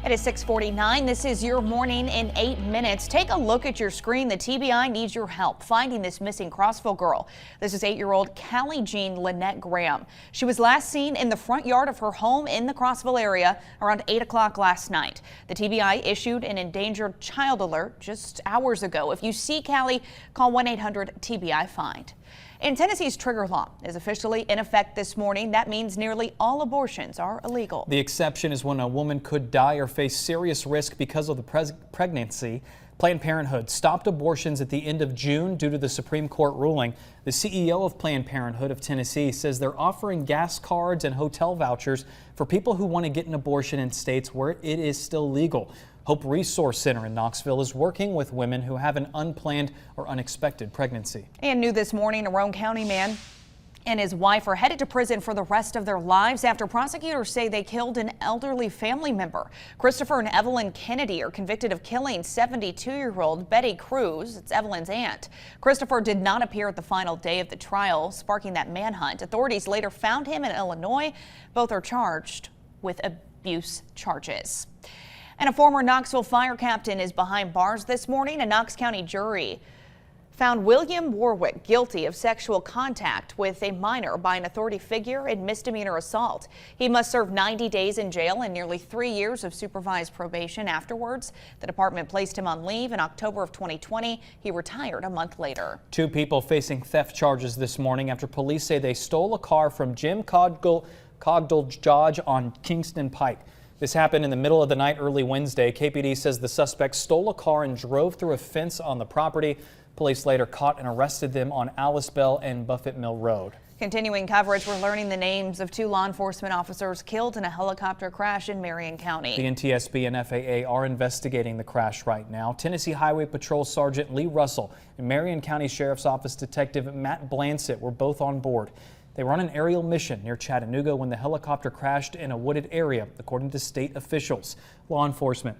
It is 6:49. This is your morning in 8 minutes. Take a look at your screen. The TBI needs your help finding this missing Crossfield girl. This is 8-year-old Callie Jean Lynette Graham. She was last seen in the front yard of her home in the Crossfield area around 8 o'clock last night. The TBI issued an endangered child alert just hours ago. If you see Callie, call 1-800-TBI-FIND. In Tennessee's trigger law is officially in effect this morning. That means nearly all abortions are illegal. The exception is when a woman could die or face serious risk because of the pregnancy. Planned Parenthood stopped abortions at the end of June due to the Supreme Court ruling. The CEO of Planned Parenthood of Tennessee says they're offering gas cards and hotel vouchers for people who want to get an abortion in states where it is still legal. Hope Resource Center in Knoxville is working with women who have an unplanned or unexpected pregnancy. And new this morning, a Roane County man and his wife are headed to prison for the rest of their lives after prosecutors say they killed an elderly family member. Christopher and Evelyn Kennedy are convicted of killing 72-year-old Betty Cruz. It's Evelyn's aunt. Christopher did not appear at the final day of the trial, sparking that manhunt. Authorities later found him in Illinois. Both are charged with abuse charges. And a former Knoxville fire captain is behind bars this morning. A Knox County jury found William Warwick guilty of sexual contact with a minor by an authority figure in misdemeanor assault. He must serve 90 days in jail and nearly 3 years of supervised probation afterwards. The department placed him on leave in October of 2020. He retired a month later. 2 people facing theft charges this morning after police say they stole a car from Jim Cogdell Dodge on Kingston Pike. This happened in the middle of the night early Wednesday. KPD says the suspect stole a car and drove through a fence on the property. Police later caught and arrested them on Alice Bell and Buffett Mill Road. Continuing coverage, we're learning the names of 2 law enforcement officers killed in a helicopter crash in Marion County. The NTSB and FAA are investigating the crash right now. Tennessee Highway Patrol Sergeant Lee Russell and Marion County Sheriff's Office Detective Matt Blansett were both on board. They were on an aerial mission near Chattanooga when the helicopter crashed in a wooded area, according to state officials. Law enforcement,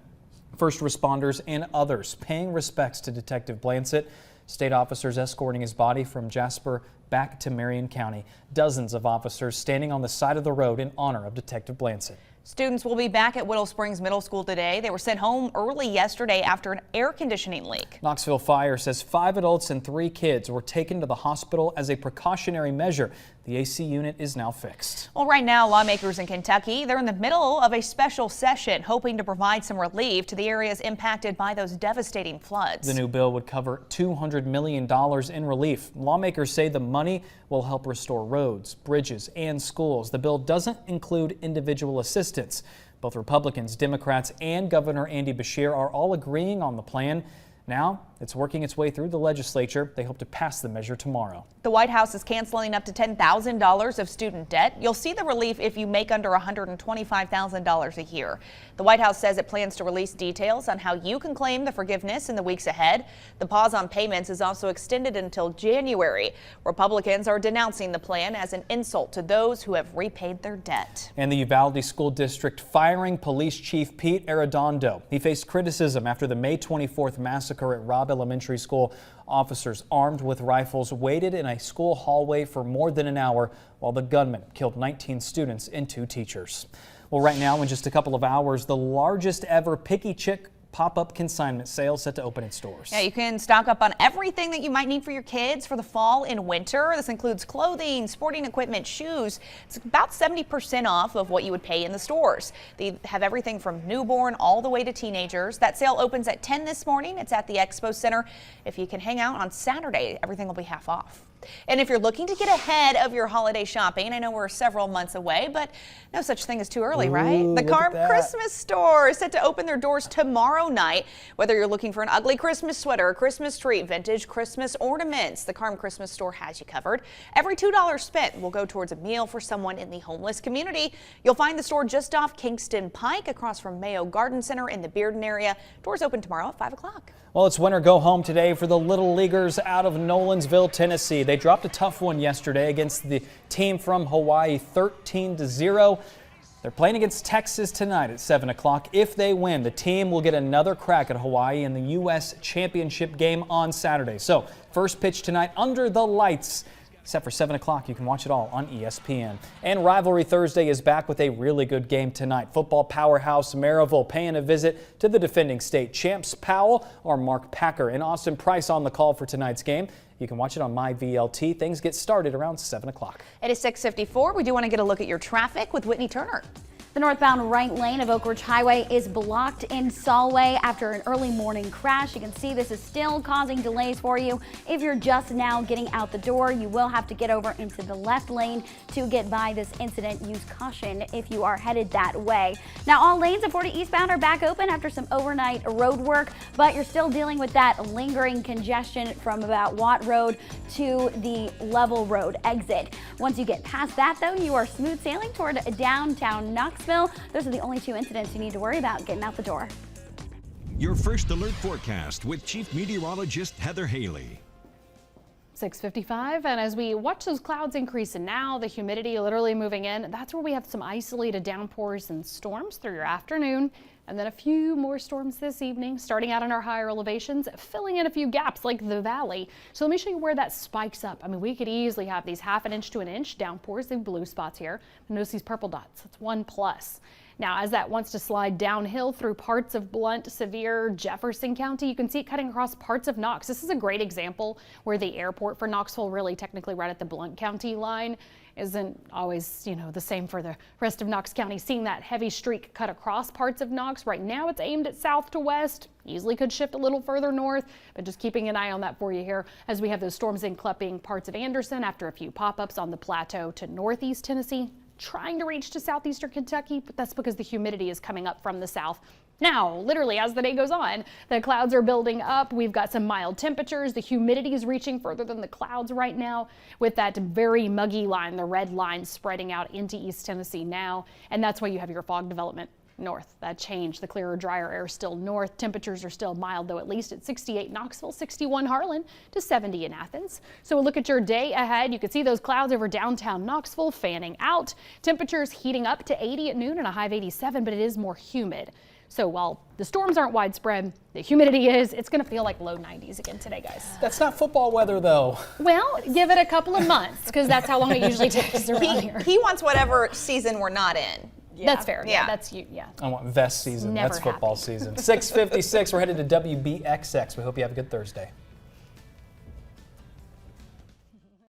first responders, and others paying respects to Detective Blansett. State officers escorting his body from Jasper back to Marion County. Dozens of officers standing on the side of the road in honor of Detective Blansett. Students will be back at Whittle Springs Middle School today. They were sent home early yesterday after an air conditioning leak. Knoxville Fire says 5 adults and 3 kids were taken to the hospital as a precautionary measure. The AC unit is now fixed. Well, right now, lawmakers in Kentucky, they're in the middle of a special session hoping to provide some relief to the areas impacted by those devastating floods. The new bill would cover $200 million in relief. Lawmakers say the money will help restore roads, bridges, and schools. The bill doesn't include individual assistance. Both Republicans, Democrats, and Governor Andy Beshear are all agreeing on the plan. Now it's working its way through the legislature. They hope to pass the measure tomorrow. The White House is canceling up to $10,000 of student debt. You'll see the relief if you make under $125,000 a year. The White House says it plans to release details on how you can claim the forgiveness in the weeks ahead. The pause on payments is also extended until January. Republicans are denouncing the plan as an insult to those who have repaid their debt. And the Uvalde School District firing Police Chief Pete Arredondo. He faced criticism after the May 24th massacre at Robb Elementary School. Officers armed with rifles waited in a school hallway for more than an hour while the gunman killed 19 students and 2 teachers. Well, right now, in just a couple of hours, the largest ever Picky Chick pop-up consignment sale set to open in stores. Yeah, you can stock up on everything that you might need for your kids for the fall and winter. This includes clothing, sporting equipment, shoes. It's about 70% off of what you would pay in the stores. They have everything from newborn all the way to teenagers. That sale opens at 10 this morning. It's at the Expo Center. If you can hang out on Saturday, everything will be half off. And if you're looking to get ahead of your holiday shopping, I know we're several months away, but no such thing as too early, right? The Carm Christmas store is set to open their doors tomorrow night. Whether you're looking for an ugly Christmas sweater, a Christmas tree, vintage Christmas ornaments, the Carm Christmas store has you covered. Every $2 spent will go towards a meal for someone in the homeless community. You'll find the store just off Kingston Pike across from Mayo Garden Center in the Bearden area. Doors open tomorrow at 5 o'clock. Well, it's win or go home today for the Little Leaguers out of Nolensville, Tennessee. They dropped a tough one yesterday against the team from Hawaii, 13-0. They're playing against Texas tonight at 7 o'clock. If they win, the team will get another crack at Hawaii in the U.S. Championship game on Saturday. So, first pitch tonight under the lights except for 7 o'clock. You can watch it all on ESPN. And Rivalry Thursday is back with a really good game tonight. Football powerhouse Maryville paying a visit to the defending state champs Powell. Our Mark Packer and Austin Price on the call for tonight's game. You can watch it on MyVLT. Things get started around 7 o'clock. It is 6:54. We do want to get a look at your traffic with Whitney Turner. The northbound right lane of Oak Ridge Highway is blocked in Solway after an early morning crash. You can see this is still causing delays for you. If you're just now getting out the door, you will have to get over into the left lane to get by this incident. Use caution if you are headed that way. Now, all lanes of 40 eastbound are back open after some overnight road work, but you're still dealing with that lingering congestion from about Watt Road to the Level Road exit. Once you get past that, though, you are smooth sailing toward downtown Knoxville. Those are the only two incidents you need to worry about getting out the door. Your first alert forecast with Chief Meteorologist Heather Haley. 6:55, and as we watch those clouds increase and now the humidity literally moving in, that's where we have some isolated downpours and storms through your afternoon, and then a few more storms this evening, starting out in our higher elevations, filling in a few gaps like the valley. So let me show you where that spikes up. I mean, we could easily have these 1/2 inch to 1 inch downpours in blue spots here. Notice these purple dots. That's 1+. Now, as that wants to slide downhill through parts of Blount, Sevier, Jefferson County, you can see it cutting across parts of Knox. This is a great example where the airport for Knoxville, really technically right at the Blount County line, isn't always, the same for the rest of Knox County. Seeing that heavy streak cut across parts of Knox. Right now it's aimed at south to west. Easily could shift a little further north, but just keeping an eye on that for you here as we have those storms inclupping parts of Anderson after a few pop-ups on the plateau to northeast Tennessee. Trying to reach to southeastern Kentucky, but that's because the humidity is coming up from the south. Now, literally, as the day goes on, the clouds are building up. We've got some mild temperatures. The humidity is reaching further than the clouds right now with that very muggy line, the red line spreading out into East Tennessee now. And that's why you have your fog development north. That changed. The clearer, drier air still north. Temperatures are still mild, though, at least at 68 Knoxville, 61 Harlan, to 70 in Athens. So we'll look at your day ahead. You can see those clouds over downtown Knoxville fanning out. Temperatures heating up to 80 at noon and a high of 87, but it is more humid. So while the storms aren't widespread, the humidity is. It's going to feel like low 90s again today, guys. That's not football weather, though. Well, give it a couple of months, because that's how long it usually takes around here. He wants whatever season we're not in. Yeah. That's fair. Yeah. That's you. Yeah. I want vest season. Never That's football happy. season. 6:56. We're headed to WBXX. We hope you have a good Thursday.